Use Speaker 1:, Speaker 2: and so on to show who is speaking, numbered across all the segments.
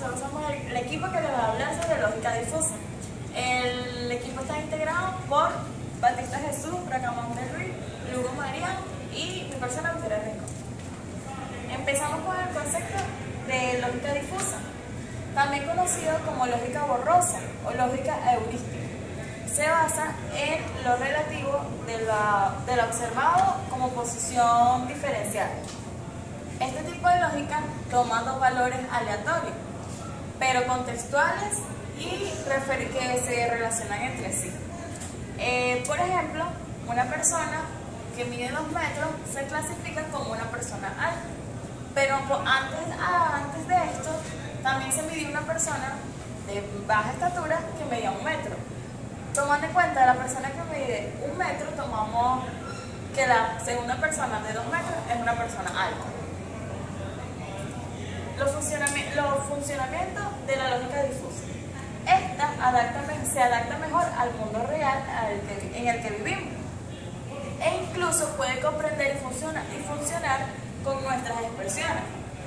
Speaker 1: nosotros somos el equipo que les va a hablar sobre lógica difusa. El equipo está integrado por Batista Jesús, Bracamón de Luis, Lugo María y mi persona, Victoria Rico. Empezamos con el concepto de lógica difusa, también conocido como lógica borrosa o lógica heurística. Se basa en lo relativo del observado como posición diferencial. Este tipo de lógica toma dos valores aleatorios, pero contextuales y que se relacionan entre sí. Por ejemplo, una persona que mide 2 metros se clasifica como una persona alta, pero antes de esto también se midió una persona de baja estatura que medía 1 metro. Tomando en cuenta la persona que mide 1 metro, tomamos que la segunda persona de 2 metros es una persona alta. Los funcionamientos de la lógica difusa. Esta se adapta mejor al mundo real en el que vivimos, e incluso puede comprender y funcionar con nuestras expresiones.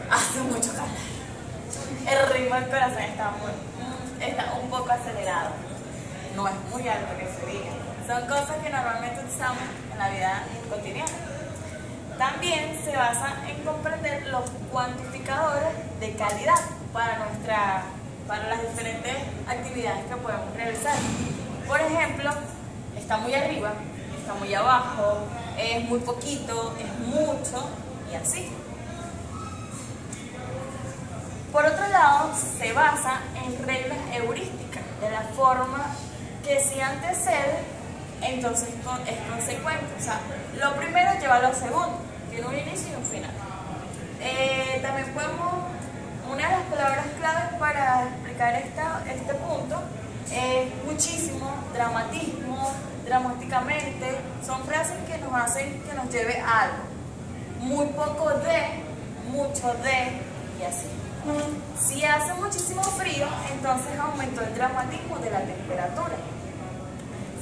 Speaker 1: Hace mucho calor. El ritmo del corazón está un poco acelerado. No es muy alto que se diga. Son cosas que normalmente usamos en la vida cotidiana. También se basa en comprender los cuantificadores de calidad para las diferentes actividades que podemos realizar. Por ejemplo, está muy arriba, está muy abajo, es muy poquito, es mucho y así. Por otro lado, se basa en reglas heurísticas, de la forma que si antecede, entonces es consecuente. O sea, lo primero lleva a lo segundo, tiene un inicio y un final. También una de las palabras claves para explicar este punto es muchísimo, dramatismo, dramáticamente. Son frases que nos hacen que nos lleve a algo. Muy poco de, mucho de y así. Si hace muchísimo frío, entonces aumentó el dramatismo de la temperatura.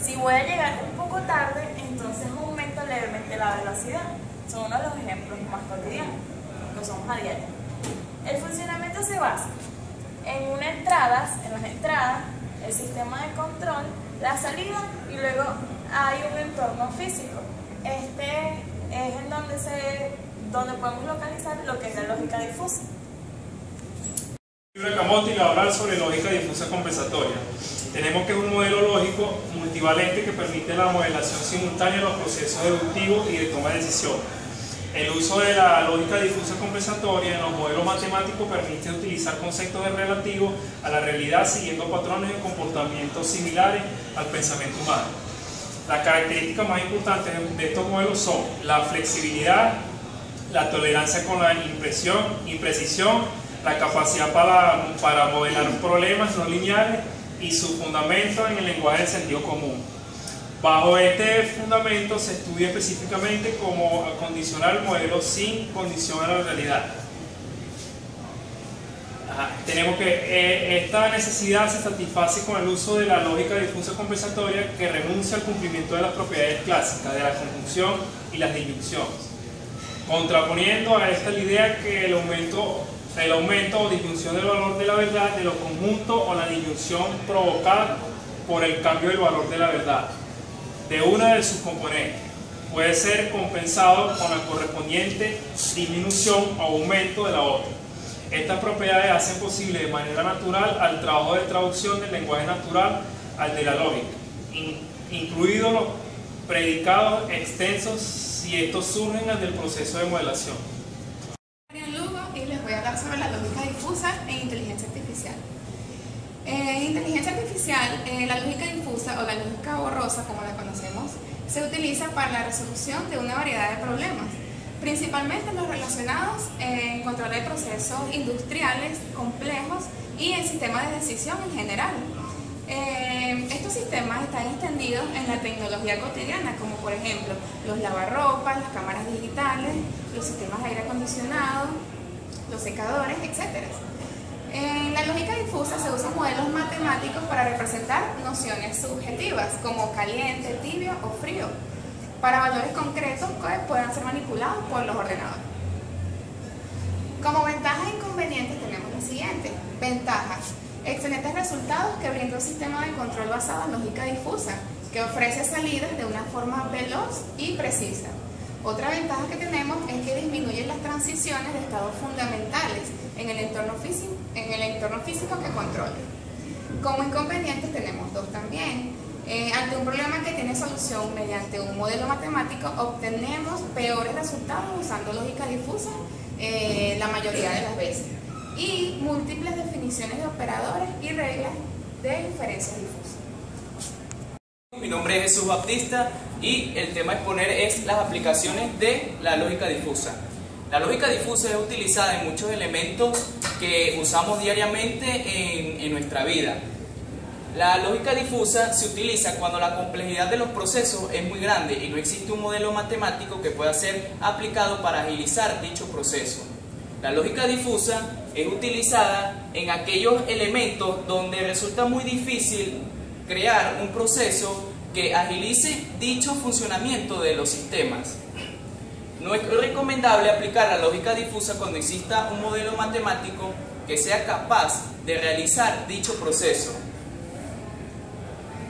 Speaker 1: Si voy a llegar un poco tarde, entonces aumenta levemente la velocidad. Son uno de los ejemplos más cotidianos que usamos a diario. El funcionamiento se basa en las entradas, el sistema de control, la salida y luego hay un entorno físico. Este es en donde podemos localizar lo que es la lógica difusa.
Speaker 2: Bracamonte y la hablar sobre lógica difusa compensatoria. Tenemos que es un modelo lógico multivalente que permite la modelación simultánea de los procesos deductivos y de toma de decisión. El uso de la lógica difusa compensatoria en los modelos matemáticos permite utilizar conceptos relativos a la realidad siguiendo patrones de comportamientos similares al pensamiento humano. Las características más importantes de estos modelos son la flexibilidad, la tolerancia con la imprecisión, la capacidad para modelar problemas no lineales y su fundamento en el lenguaje del sentido común. Bajo este fundamento se estudia específicamente cómo acondicionar el modelo sin condición a la realidad. Tenemos que esta necesidad se satisface con el uso de la lógica difusa compensatoria que renuncia al cumplimiento de las propiedades clásicas de la conjunción y las disyunciones, contraponiendo a esta la idea que el aumento o disyunción del valor de la verdad de los conjuntos o la disyunción provocada por el cambio del valor de la verdad de una de sus componentes puede ser compensado con la correspondiente disminución o aumento de la otra. Estas propiedades hacen posible de manera natural al trabajo de traducción del lenguaje natural al de la lógica, incluidos los predicados extensos si estos surgen del proceso de modelación.
Speaker 3: Y les voy a hablar sobre la lógica difusa en inteligencia artificial. En inteligencia artificial, la lógica difusa o la lógica borrosa, como la conocemos, se utiliza para la resolución de una variedad de problemas, principalmente los relacionados en control de procesos industriales complejos y en sistemas de decisión en general. Estos sistemas están extendidos en la tecnología cotidiana, como por ejemplo los lavarropas, las cámaras digitales, los sistemas de aire acondicionado, los secadores, etc. En la lógica difusa se usan modelos matemáticos para representar nociones subjetivas como caliente, tibio o frío, para valores concretos que puedan ser manipulados por los ordenadores. Como ventajas e inconvenientes tenemos lo siguiente. Ventajas. Excelentes resultados que brinda un sistema de control basado en lógica difusa, que ofrece salidas de una forma veloz y precisa. Otra ventaja que tenemos es que disminuye las transiciones de estados fundamentales en el entorno físico que controla. Como inconvenientes tenemos dos también. Ante un problema que tiene solución mediante un modelo matemático, obtenemos peores resultados usando lógica difusa la mayoría de las veces, y múltiples definiciones de operadores y reglas de inferencia difusa.
Speaker 4: Mi nombre es Jesús Baptista y el tema a exponer es las aplicaciones de la lógica difusa. La lógica difusa es utilizada en muchos elementos que usamos diariamente en nuestra vida. La lógica difusa se utiliza cuando la complejidad de los procesos es muy grande y no existe un modelo matemático que pueda ser aplicado para agilizar dicho proceso. La lógica difusa es utilizada en aquellos elementos donde resulta muy difícil crear un proceso que agilice dicho funcionamiento de los sistemas. No es recomendable aplicar la lógica difusa cuando exista un modelo matemático que sea capaz de realizar dicho proceso.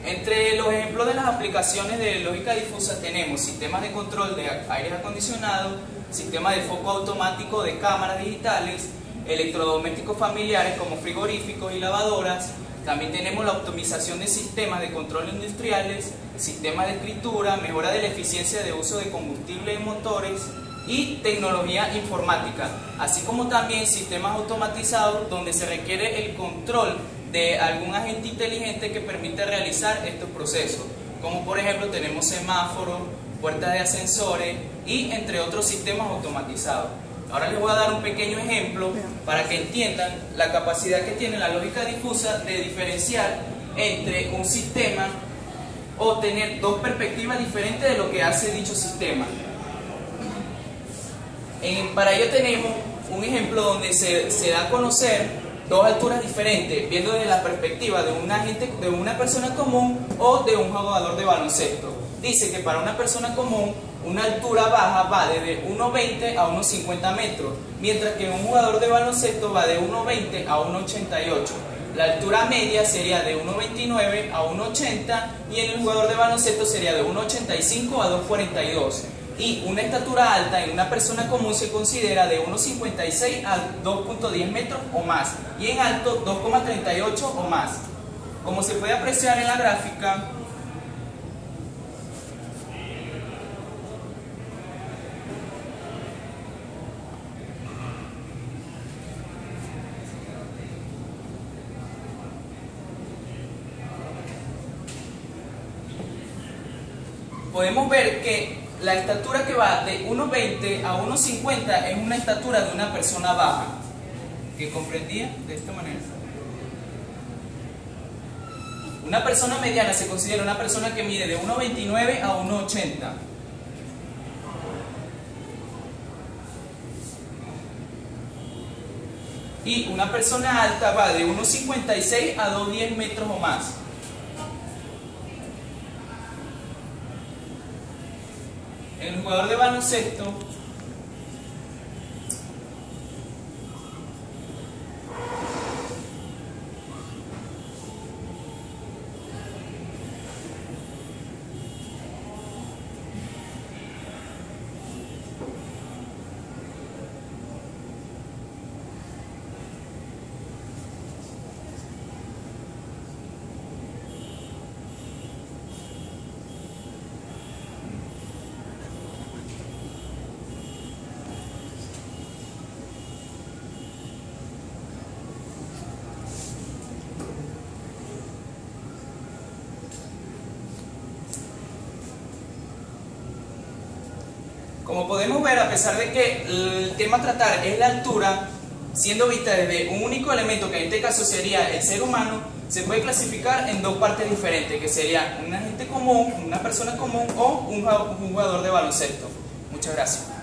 Speaker 4: Entre los ejemplos de las aplicaciones de lógica difusa tenemos sistemas de control de aire acondicionado, sistemas de foco automático de cámaras digitales, electrodomésticos familiares como frigoríficos y lavadoras. También tenemos la optimización de sistemas de control industriales, sistemas de escritura, mejora de la eficiencia de uso de combustible en motores y tecnología informática, así como también sistemas automatizados donde se requiere el control de algún agente inteligente que permite realizar estos procesos, como por ejemplo tenemos semáforos, puertas de ascensores y entre otros sistemas automatizados. Ahora les voy a dar un pequeño ejemplo para que entiendan la capacidad que tiene la lógica difusa de diferenciar entre un sistema o tener dos perspectivas diferentes de lo que hace dicho sistema. Para ello tenemos un ejemplo donde se da a conocer dos alturas diferentes, viendo desde la perspectiva de una persona común o de un jugador de baloncesto. Dice que para una persona común una altura baja va desde 1,20 a 1,50 metros, mientras que un jugador de baloncesto va de 1,20 a 1,88. La altura media sería de 1,29 a 1,80 y en el jugador de baloncesto sería de 1,85 a 2,42. Y una estatura alta en una persona común se considera de 1,56 a 2,10 metros o más, y en alto 2,38 o más. Como se puede apreciar en la gráfica, podemos ver que la estatura que va de 1,20 a 1,50 es una estatura de una persona baja, que comprendía de esta manera. Una persona mediana se considera una persona que mide de 1,29 a 1,80. Y una persona alta va de 1,56 a 2,10 metros o más. El jugador de baloncesto Como podemos ver, a pesar de que el tema a tratar es la altura, siendo vista desde un único elemento, que en este caso sería el ser humano, se puede clasificar en dos partes diferentes, que sería un agente común, una persona común o un jugador de baloncesto. Muchas gracias.